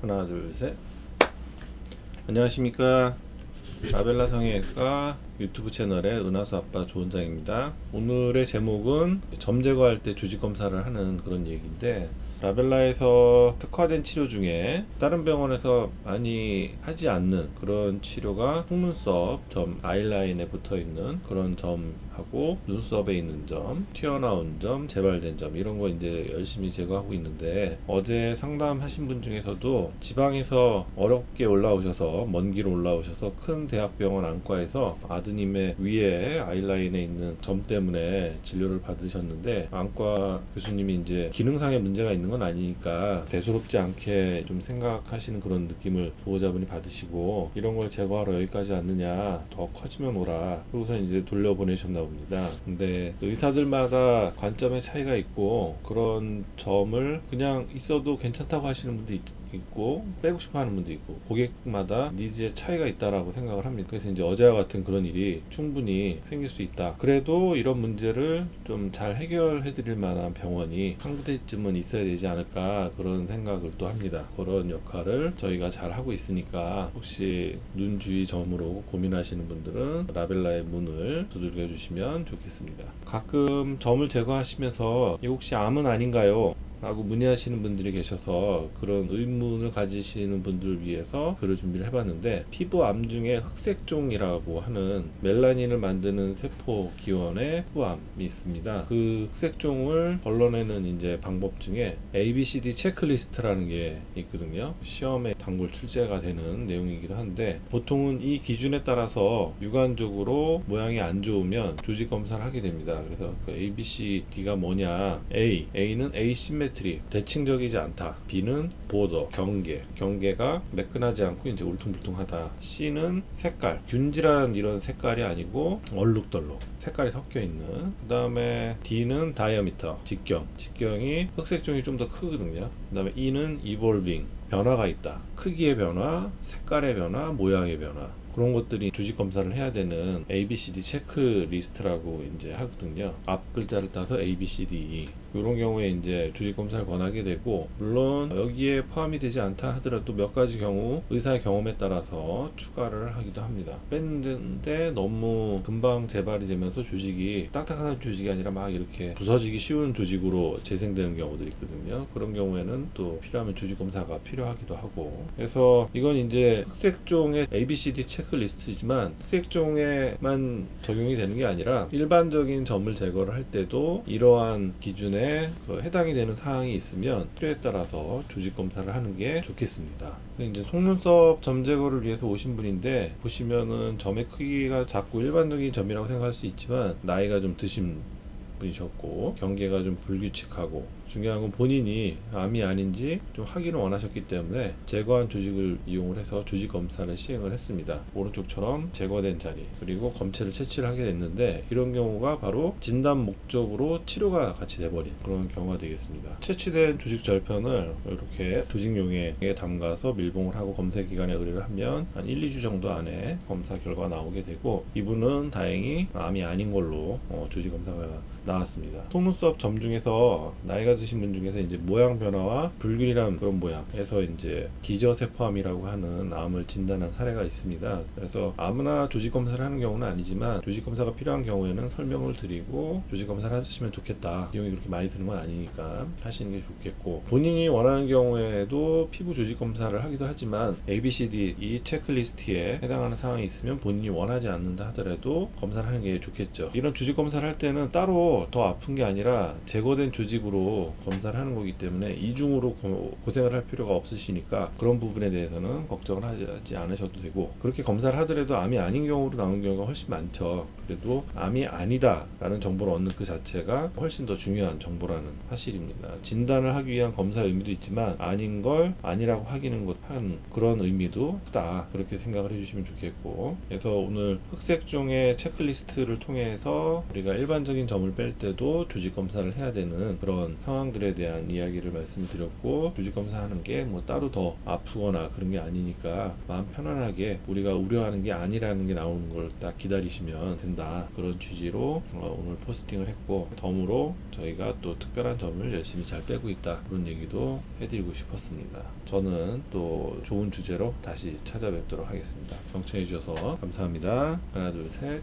하나 둘 셋. 안녕하십니까, 라벨라 성형외과 유튜브 채널의 은하수 아빠 조원장입니다. 오늘의 제목은 점 제거할 때 조직 검사를 하는 그런 얘기인데, 라벨라에서 특화된 치료 중에 다른 병원에서 많이 하지 않는 그런 치료가 속눈썹 점, 아이라인에 붙어 있는 그런 점하고 눈썹에 있는 점, 튀어나온 점, 재발된 점, 이런 거 이제 열심히 제거하고 있는데, 어제 상담하신 분 중에서도 지방에서 어렵게 올라오셔서, 먼 길 올라오셔서 큰 대학병원 안과에서 아드님의 위에 아이라인에 있는 점 때문에 진료를 받으셨는데, 안과 교수님이 이제 기능상의 문제가 있는 건 아니니까 대수롭지 않게 좀 생각하시는 그런 느낌을 보호자분이 받으시고, 이런 걸 제거하러 여기까지 왔느냐, 더 커지면 오라, 그러고서 이제 돌려보내셨나 봅니다. 근데 의사들마다 관점의 차이가 있고, 그런 점을 그냥 있어도 괜찮다고 하시는 분도 있고 빼고 싶어 하는 분도 있고, 고객마다 니즈의 차이가 있다라고 생각을 합니다. 그래서 이제 어제와 같은 그런 일이 충분히 생길 수 있다. 그래도 이런 문제를 좀 잘 해결해 드릴 만한 병원이 한 군데쯤은 있어야 되지 않을까, 그런 생각을 또 합니다. 그런 역할을 저희가 잘 하고 있으니까, 혹시 눈 주위 점으로 고민하시는 분들은 라벨라의 문을 두들겨 주시면 좋겠습니다. 가끔 점을 제거하시면서 이거 혹시 암은 아닌가요? 라고 문의하시는 분들이 계셔서, 그런 의문을 가지시는 분들을 위해서 글을 준비를 해봤는데, 피부암 중에 흑색종이라고 하는 멜라닌을 만드는 세포 기원의 피부암이 있습니다. 그 흑색종을 걸러내는 이제 방법 중에 ABCD 체크리스트라는 게 있거든요. 시험에 단골 출제가 되는 내용이기도 한데, 보통은 이 기준에 따라서 유관적으로 모양이 안 좋으면 조직 검사를 하게 됩니다. 그래서 그 ABCD가 뭐냐: A는 에이시메트리, 대칭적이지 않다. B는 보더, 경계가 매끈하지 않고 이제 울퉁불퉁하다. C는 색깔, 균질한 이런 색깔이 아니고 얼룩덜룩 색깔이 섞여 있는. 그 다음에 D는 다이어미터, 직경이 흑색종이 좀 더 크거든요. 그 다음에 E는 이볼빙, 변화가 있다. 크기의 변화, 색깔의 변화, 모양의 변화, 그런 것들이 조직 검사를 해야 되는 ABCD 체크리스트라고 이제 하거든요. 앞 글자를 따서 ABCD. 이런 경우에 이제 조직 검사를 권하게 되고, 물론 여기에 포함이 되지 않다 하더라도 몇 가지 경우 의사의 경험에 따라서 추가를 하기도 합니다. 뺐는데 너무 금방 재발이 되면서 조직이 딱딱한 조직이 아니라 막 이렇게 부서지기 쉬운 조직으로 재생되는 경우도 있거든요. 그런 경우에는 또 필요하면 조직 검사가 필요하기도 하고. 그래서 이건 이제 흑색종의 ABCD 체크리스트지만, 흑색종에만 적용이 되는 게 아니라 일반적인 점을 제거를 할 때도 이러한 기준에 해당이 되는 사항이 있으면 필요에 따라서 조직 검사를 하는 게 좋겠습니다. 이제 속눈썹 점 제거를 위해서 오신 분인데, 보시면은 점의 크기가 작고 일반적인 점이라고 생각할 수 있지만, 나이가 좀 드신 분이셨고 경계가 좀 불규칙하고, 중요한 건 본인이 암이 아닌지 좀 확인을 원하셨기 때문에 제거한 조직을 이용을 해서 조직 검사를 시행을 했습니다. 오른쪽처럼 제거된 자리, 그리고 검체를 채취를 하게 됐는데, 이런 경우가 바로 진단 목적으로 치료가 같이 돼버린 그런 경우가 되겠습니다. 채취된 조직 절편을 이렇게 조직용에 담가서 밀봉을 하고 검사 기간에 의뢰를 하면 한 1-2주 정도 안에 검사 결과가 나오게 되고, 이분은 다행히 암이 아닌 걸로 조직 검사가 나왔습니다. 속눈썹 점 중에서 나이가 드신 분 중에서 이제 모양 변화와 불균이란 그런 모양에서 이제 기저세포암이라고 하는 암을 진단한 사례가 있습니다. 그래서 아무나 조직 검사를 하는 경우는 아니지만, 조직 검사가 필요한 경우에는 설명을 드리고 조직 검사를 하시면 좋겠다, 비용이 그렇게 많이 드는 건 아니니까 하시는 게 좋겠고, 본인이 원하는 경우에도 피부 조직 검사를 하기도 하지만 ABCD 이 체크리스트에 해당하는 상황이 있으면 본인이 원하지 않는다 하더라도 검사를 하는 게 좋겠죠. 이런 조직 검사를 할 때는 따로 더 아픈 게 아니라 제거된 조직으로 검사를 하는 거기 때문에 이중으로 고생을 할 필요가 없으시니까, 그런 부분에 대해서는 걱정을 하지 않으셔도 되고, 그렇게 검사를 하더라도 암이 아닌 경우로 나오는 경우가 훨씬 많죠. 그래도 암이 아니다 라는 정보를 얻는 그 자체가 훨씬 더 중요한 정보라는 사실입니다. 진단을 하기 위한 검사 의미도 있지만, 아닌 걸 아니라고 확인하는 그런 의미도 크다, 그렇게 생각을 해주시면 좋겠고. 그래서 오늘 흑색종의 체크리스트를 통해서 우리가 일반적인 점을 뺄 때도 조직 검사를 해야 되는 그런 상황 상황들에 대한 이야기를 말씀드렸고, 조직 검사하는 게 뭐 따로 더 아프거나 그런 게 아니니까 마음 편안하게 우리가 우려하는 게 아니라는 게 나오는 걸 딱 기다리시면 된다, 그런 취지로 오늘 포스팅을 했고, 덤으로 저희가 또 특별한 점을 열심히 잘 빼고 있다, 그런 얘기도 해드리고 싶었습니다. 저는 또 좋은 주제로 다시 찾아뵙도록 하겠습니다. 경청해 주셔서 감사합니다. 하나 둘 셋.